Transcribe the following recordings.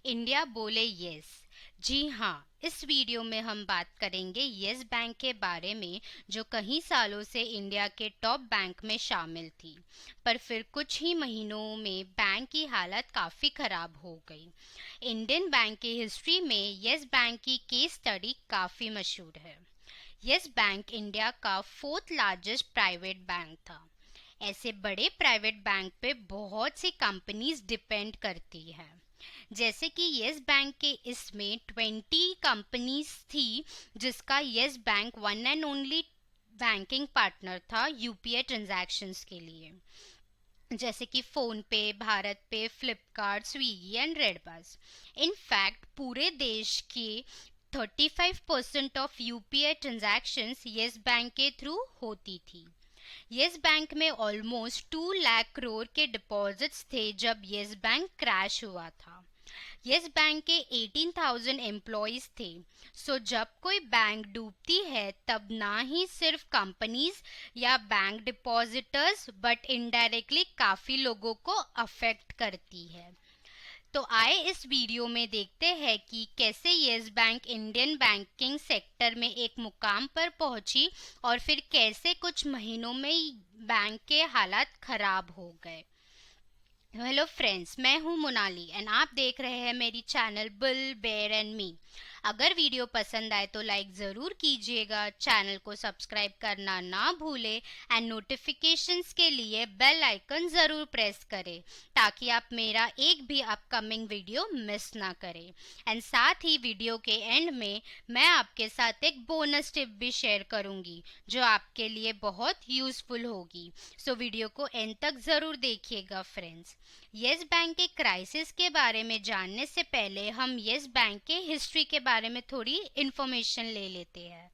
India बोले yes. जी हाँ, इस वीडियो में हम बात करेंगे यस बैंक के बारे में, जो कई सालों से इंडिया के टॉप बैंक में शामिल थी, पर फिर कुछ ही महीनों में बैंक की हालत काफ़ी ख़राब हो गई। इंडियन बैंक की हिस्ट्री में यस बैंक की केस स्टडी काफ़ी मशहूर है। यस बैंक इंडिया का फोर्थ लार्जेस्ट प्राइवेट बैंक था। ऐसे बड़े प्राइवेट बैंक पे बहुत सी कंपनीज डिपेंड करती है। जैसे कि यस बैंक के इसमें 20 कंपनीज थी, जिसका yes bank one and only banking partner था यूपीआई ट्रांजैक्शंस के लिए, जैसे कि फोन पे, भारत पे, Flipkart, Swiggy and Redbus. In fact पूरे देश के 35% of UPI transactions yes bank के थ्रू होती थी। यस बैंक में ऑलमोस्ट 2 लाख करोड़ के डिपॉजिट्स थे जब यस बैंक क्रैश हुआ था। यस बैंक के 18,000 एम्प्लॉयज थे। सो जब कोई बैंक डूबती है तब ना ही सिर्फ कंपनीज या बैंक डिपॉजिटर्स बट इनडायरेक्टली काफ़ी लोगों को अफेक्ट करती है। तो आए इस वीडियो में देखते हैं कि कैसे yes bank Indian banking sector में एक मुकाम पर पहुंची और फिर कैसे कुछ महीनों में बैंक के हालात खराब हो गए। हेलो फ्रेंड्स, मैं हूं मोनाली एंड आप देख रहे हैं मेरी channel bull bear and me. अगर वीडियो पसंद आए तो लाइक ज़रूर कीजिएगा, चैनल को सब्सक्राइब करना ना भूलें एंड नोटिफिकेशंस के लिए बेल आइकन ज़रूर प्रेस करें ताकि आप मेरा एक भी अपकमिंग वीडियो मिस ना करें। एंड साथ ही वीडियो के एंड में मैं आपके साथ एक बोनस टिप भी शेयर करूंगी जो आपके लिए बहुत यूज़फुल होगी। सो वीडियो को एंड तक ज़रूर देखिएगा फ्रेंड्स। यस बैंक के क्राइसिस के बारे में जानने से पहले हम यस बैंक के हिस्ट्री के बारे में थोड़ी इन्फॉर्मेशन ले लेते हैं।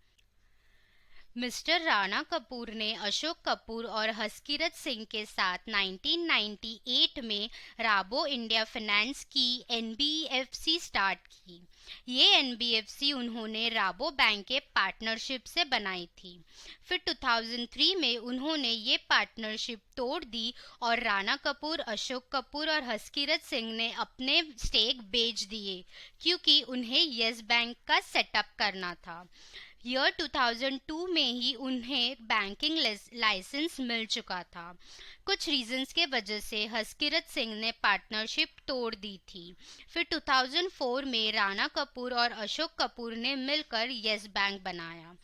मिस्टर राणा कपूर ने अशोक कपूर और हस्कीरथ सिंह के साथ 1998 में राबो इंडिया फाइनेंस की एनबीएफसी स्टार्ट की। ये एनबीएफसी उन्होंने राबो बैंक के पार्टनरशिप से बनाई थी। फिर 2003 में उन्होंने ये पार्टनरशिप तोड़ दी और राणा कपूर, अशोक कपूर और हस्कीरथ सिंह ने अपने स्टेक बेच दिए क्योंकि उन्हें यस बैंक का सेटअप करना था। ईयर 2002 में ही उन्हें बैंकिंग लाइसेंस मिल चुका था। कुछ रीजंस के वजह से हस्कीरथ सिंह ने पार्टनरशिप तोड़ दी थी। फिर 2004 में राणा कपूर और अशोक कपूर ने मिलकर यस बैंक बनाया।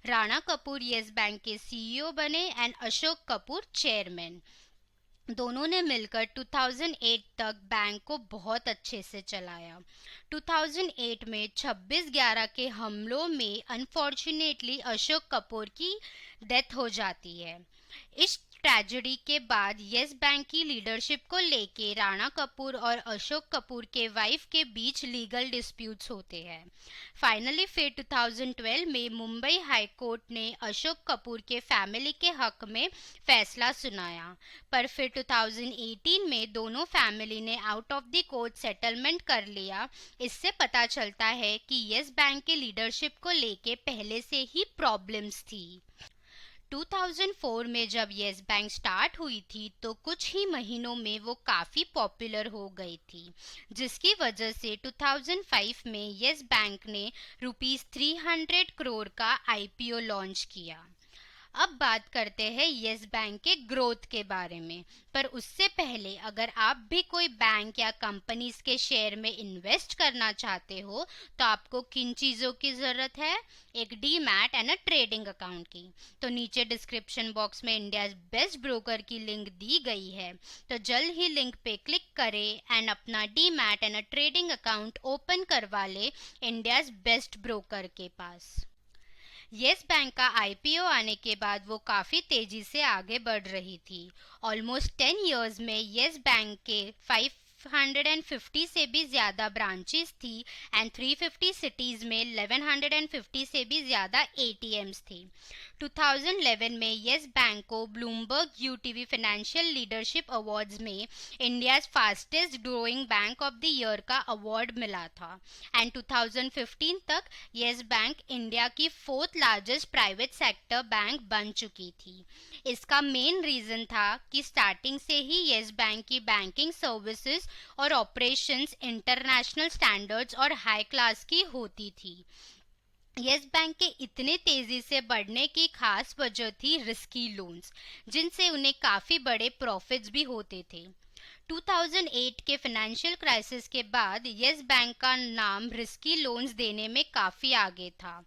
राणा कपूर यस बैंक के सीईओ बने एंड अशोक कपूर चेयरमैन। दोनों ने मिलकर 2008 तक बैंक को बहुत अच्छे से चलाया। 2008 में 26/11 के हमलों में अनफॉर्चुनेटली अशोक कपूर की डेथ हो जाती है। इस ट्रेजेडी के बाद यस बैंक की लीडरशिप को लेके राणा कपूर और अशोक कपूर के वाइफ के बीच लीगल डिस्प्यूट्स होते हैं। फाइनली फिर 2012 में मुंबई हाई कोर्ट ने अशोक कपूर के फैमिली के हक में फैसला सुनाया, पर फिर 2018 में दोनों फैमिली ने out of the court settlement कर लिया। इससे पता चलता है कि यस बैंक के लीडरशिप को लेके पहले से ही प्रॉब्लम्स थी। 2004 में जब यस बैंक स्टार्ट हुई थी तो कुछ ही महीनों में वो काफ़ी पॉपुलर हो गई थी, जिसकी वजह से 2005 में यस बैंक ने ₹300 करोड़ का आईपीओ लॉन्च किया। अब बात करते हैं यस बैंक के ग्रोथ के बारे में, पर उससे पहले अगर आप भी कोई बैंक या कंपनीज के शेयर में इन्वेस्ट करना चाहते हो तो आपको किन चीज़ों की ज़रूरत है? एक demat and a trading account की। तो नीचे डिस्क्रिप्शन बॉक्स में इंडिया बेस्ट ब्रोकर की लिंक दी गई है, तो जल्द ही लिंक पे क्लिक करें एंड अपना demat and a trading account open करवा ले इंडिया बेस्ट ब्रोकर के पास। यस बैंक का आईपीओ आने के बाद वो काफ़ी तेज़ी से आगे बढ़ रही थी। ऑलमोस्ट 10 इयर्स में यस बैंक के 550 से भी ज़्यादा ब्रांचेस थी एंड 350 सिटीज़ में 1150 से भी ज़्यादा एटीएम्स थे। 2011 में यस बैंक को Bloomberg UTV financial leadership awards में India's fastest growing bank of the year का अवार्ड मिला था एंड 2015 तक यस बैंक इंडिया की fourth largest private sector bank बन चुकी थी। इसका मेन रीज़न था कि स्टार्टिंग से ही यस बैंक की बैंकिंग सर्विसेज और ऑपरेशंस इंटरनेशनल स्टैंडर्ड्स और हाई क्लास की होती थी। यस बैंक के इतने तेजी से बढ़ने की खास वजह थी रिस्की लोन्स, जिनसे उन्हें काफ़ी बड़े प्रॉफिट्स भी होते थे। 2008 के फाइनेंशियल क्राइसिस के बाद यस बैंक का नाम रिस्की लोन्स देने में काफ़ी आगे था।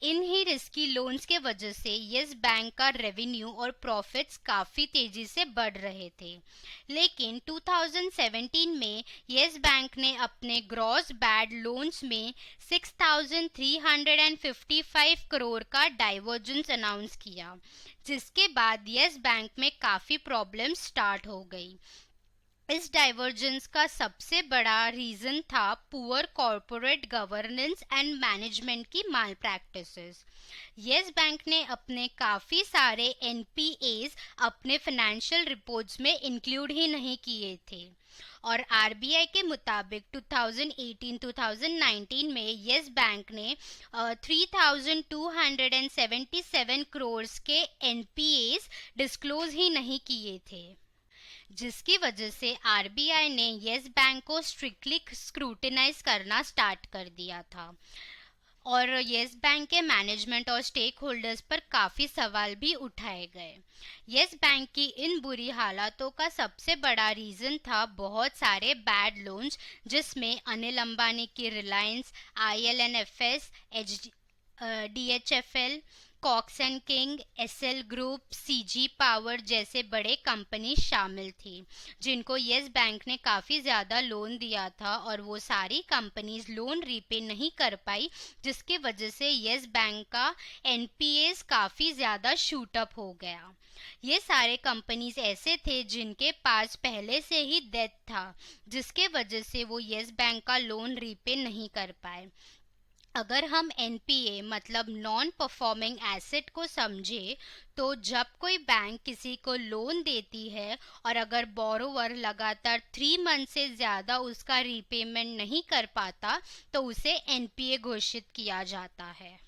इन ही रिस्की लोन्स के वजह से यस बैंक का रेवेन्यू और प्रॉफिट्स काफ़ी तेज़ी से बढ़ रहे थे। लेकिन 2017 में यस बैंक ने अपने ग्रॉस बैड लोन्स में 6,355 करोड़ का डाइवर्जेंस अनाउंस किया, जिसके बाद यस बैंक में काफ़ी प्रॉब्लम स्टार्ट हो गई। इस डाइवर्जेंस का सबसे बड़ा रीज़न था poor corporate governance and management की माल प्रैक्टिसेस। येस बैंक ने अपने काफ़ी सारे एनपीएस अपने फाइनेंशियल रिपोर्ट्स में इंक्लूड ही नहीं किए थे, और आरबीआई के मुताबिक 2018-2019 में येस बैंक ने 3,277 करोड़ के एनपीएस डिस्क्लोज ही नहीं किए थे, जिसकी वजह से आरबीआई ने येस बैंक को स्ट्रिक्टली स्क्रूटिनाइज करना स्टार्ट कर दिया था, और येस बैंक के मैनेजमेंट और स्टेक होल्डर्स पर काफ़ी सवाल भी उठाए गए। येस बैंक की इन बुरी हालातों का सबसे बड़ा रीज़न था बहुत सारे बैड लोन्स, जिसमें अनिल अंबानी की Reliance, ILNFS, DHFL, Cox and King, SL group, CG power जैसे बड़े कंपनी शामिल थी, जिनको येस बैंक ने काफ़ी ज़्यादा लोन दिया था, और वो सारी कंपनीज लोन रीपे नहीं कर पाई, जिसकी वजह से येस बैंक का एनपीएस काफ़ी ज़्यादा शूट अप हो गया। ये सारे कंपनीज ऐसे थे जिनके पास पहले से ही डेट था, जिसके वजह से वो येस बैंक का लोन रीपे नहीं कर पाए। अगर हम एनपीए मतलब नॉन परफॉर्मिंग एसेट को समझे, तो जब कोई बैंक किसी को लोन देती है और अगर बोरोवर लगातार 3 मंथ से ज़्यादा उसका रीपेमेंट नहीं कर पाता, तो उसे एनपीए घोषित किया जाता है।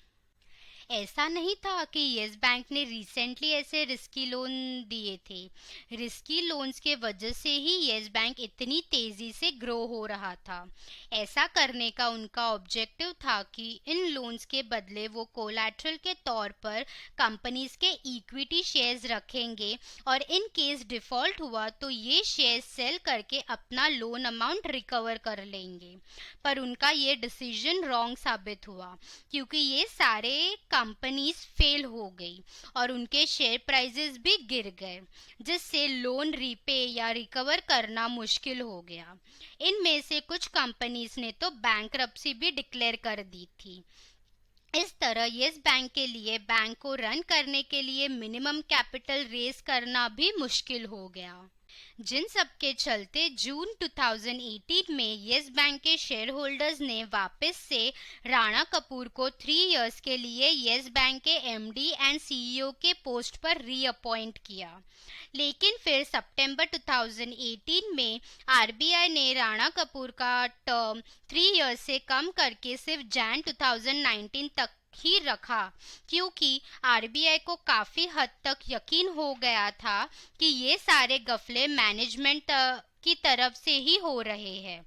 ऐसा नहीं था कि येस बैंक ने रिसेंटली ऐसे रिस्की लोन दिए थे। रिस्की लोन्स के वजह से ही येस बैंक इतनी तेज़ी से ग्रो हो रहा था। ऐसा करने का उनका ऑब्जेक्टिव था कि इन लोन्स के बदले वो कोलैटरल के तौर पर कंपनीज के इक्विटी शेयर्स रखेंगे, और इन केस डिफ़ॉल्ट हुआ तो ये शेयर्स सेल करके अपना लोन अमाउंट रिकवर कर लेंगे। पर उनका ये डिसीजन रॉन्ग साबित हुआ, क्योंकि ये सारे कंपनीज फेल हो गई और उनके शेयर प्राइसेस भी गिर गए, जिससे लोन रीपे या रिकवर करना मुश्किल हो गया। इनमें से कुछ कंपनीज ने तो बैंकरप्सी भी डिक्लेयर कर दी थी। इस तरह येस बैंक के लिए बैंक को रन करने के लिए मिनिमम कैपिटल रेज करना भी मुश्किल हो गया, जिन सब के चलते जून 2018 में येस बैंक के शेयर होल्डर्स ने वापस से राणा कपूर को 3 इयर्स के लिए येस बैंक के एमडी एंड सीईओ के पोस्ट पर रीअपॉइंट किया। लेकिन फिर सितंबर 2018 में आरबीआई ने राणा कपूर का टर्म 3 इयर्स से कम करके सिर्फ जैन 2019 तक ही रखा, क्योंकि आरबीआई को काफ़ी हद तक यकीन हो गया था कि ये सारे गफले मैनेजमेंट की तरफ से ही हो रहे हैं,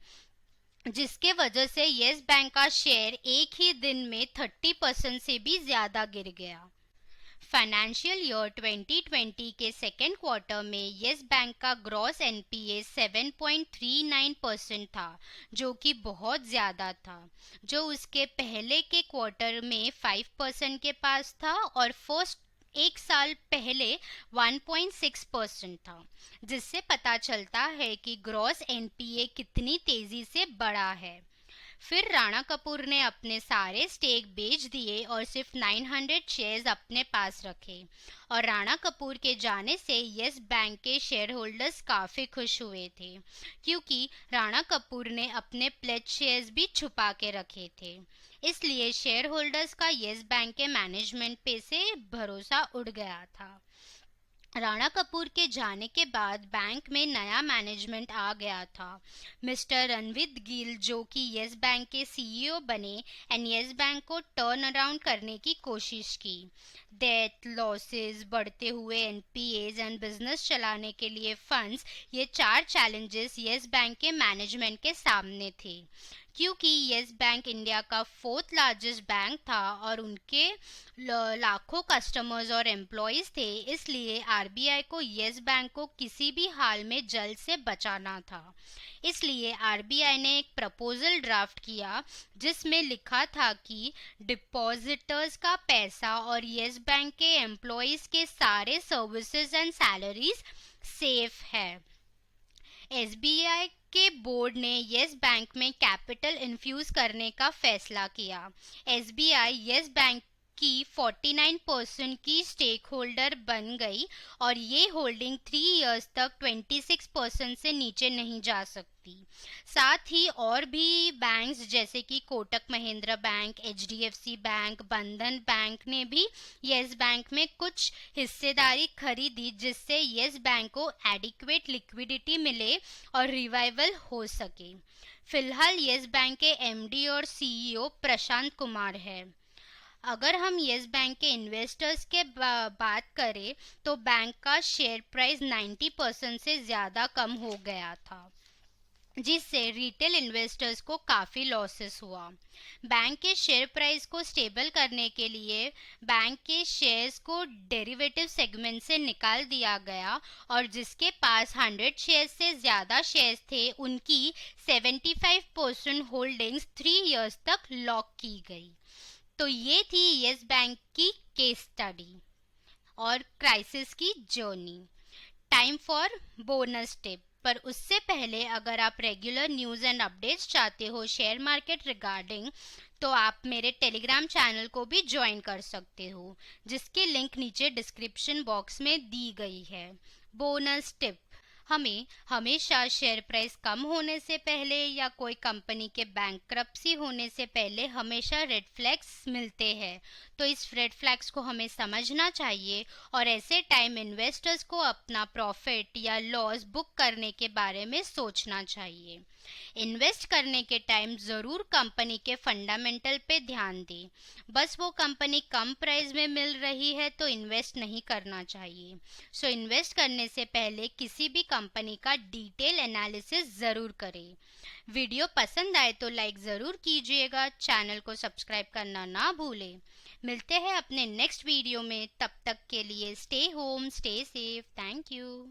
जिसके वजह से येस बैंक का शेयर एक ही दिन में 30% से भी ज़्यादा गिर गया। फाइनेंशियल ईयर 2020 के सेकेंड क्वार्टर में येस बैंक का ग्रॉस एनपीए 7.39% था, जो कि बहुत ज़्यादा था, जो उसके पहले के क्वार्टर में 5% के पास था, और फर्स्ट एक साल पहले 1.6% था, जिससे पता चलता है कि ग्रॉस एनपीए कितनी तेज़ी से बढ़ा है। फिर राणा कपूर ने अपने सारे स्टेक बेच दिए और सिर्फ 900 शेयर्स अपने पास रखे, और राणा कपूर के जाने से येस बैंक के शेयर होल्डर्स काफ़ी खुश हुए थे, क्योंकि राणा कपूर ने अपने प्लेज शेयर्स भी छुपा के रखे थे। इसलिए शेयर होल्डर्स का येस बैंक के मैनेजमेंट पे से भरोसा उड़ गया था। राणा कपूर के जाने के बाद बैंक में नया मैनेजमेंट आ गया था। मिस्टर रणवीर गिल जो कि यस बैंक के सीईओ बने एंड यस बैंक को टर्न अराउंड करने की कोशिश की। डेट, लॉसेस, बढ़ते हुए एनपीएज एंड बिजनेस चलाने के लिए फंड्स, ये 4 चैलेंजेस यस बैंक के मैनेजमेंट के सामने थे। क्योंकि यस बैंक इंडिया का 4th लार्जेस्ट बैंक था और उनके लाखों कस्टमर्स और एम्प्लॉयज थे, इसलिए आरबीआई को यस बैंक को किसी भी हाल में जल्द से बचाना था। इसलिए आरबीआई ने एक प्रपोजल ड्राफ्ट किया जिसमें लिखा था कि डिपॉजिटर्स का पैसा और यस बैंक के एम्प्लॉयज के सारे सर्विसेज एंड सैलरीज सेफ है। एसबीआई के बोर्ड ने यस बैंक में कैपिटल इन्फ्यूज करने का फैसला किया। एसबीआई यस बैंक की 49% की स्टेक होल्डर बन गई और ये होल्डिंग 3 इयर्स तक 26% से नीचे नहीं जा सकती। साथ ही और भी बैंक्स जैसे कि Kotak Mahindra bank, HDFC bank, बंधन बैंक ने भी यस बैंक में कुछ हिस्सेदारी खरीदी जिससे यस बैंक को एडिक्वेट लिक्विडिटी मिले और रिवाइवल हो सके। फिलहाल यस बैंक के एमडी और सीईओ प्रशांत कुमार है। अगर हम यस बैंक के इन्वेस्टर्स के बात करें तो बैंक का शेयर प्राइस 90% से ज़्यादा कम हो गया था, जिससे रिटेल इन्वेस्टर्स को काफ़ी लॉसेस हुआ। बैंक के शेयर प्राइस को स्टेबल करने के लिए बैंक के शेयर्स को डेरिवेटिव सेगमेंट से निकाल दिया गया और जिसके पास 100 शेयर्स से ज़्यादा शेयर्स थे उनकी 75% होल्डिंग्स 3 इयर्स तक लॉक की गई। तो ये थी यस बैंक की केस स्टडी और क्राइसिस की journey. Time for bonus tip. पर उससे पहले अगर आप रेगुलर न्यूज़ एंड अपडेट्स चाहते हो शेयर मार्केट रिगार्डिंग, तो आप मेरे टेलीग्राम चैनल को भी ज्वाइन कर सकते हो जिसकी लिंक नीचे डिस्क्रिप्शन बॉक्स में दी गई है। Bonus tip. हमें हमेशा शेयर प्राइस कम होने से पहले या कोई कंपनी के बैंकरप्सी होने से पहले हमेशा रेड फ्लैग्स मिलते हैं, तो इस रेड फ्लैग्स को हमें समझना चाहिए और ऐसे टाइम इन्वेस्टर्स को अपना प्रॉफिट या लॉस बुक करने के बारे में सोचना चाहिए। इन्वेस्ट करने के टाइम ज़रूर कंपनी के फंडामेंटल पे ध्यान दें। बस वो कंपनी कम प्राइस में मिल रही है तो इन्वेस्ट नहीं करना चाहिए। सो इन्वेस्ट करने से पहले किसी भी कंपनी का डिटेल एनालिसिस ज़रूर करें। वीडियो पसंद आए तो लाइक ज़रूर कीजिएगा, चैनल को सब्सक्राइब करना ना भूलें। मिलते हैं अपने नेक्स्ट वीडियो में, तब तक के लिए stay home, stay safe. Thank you.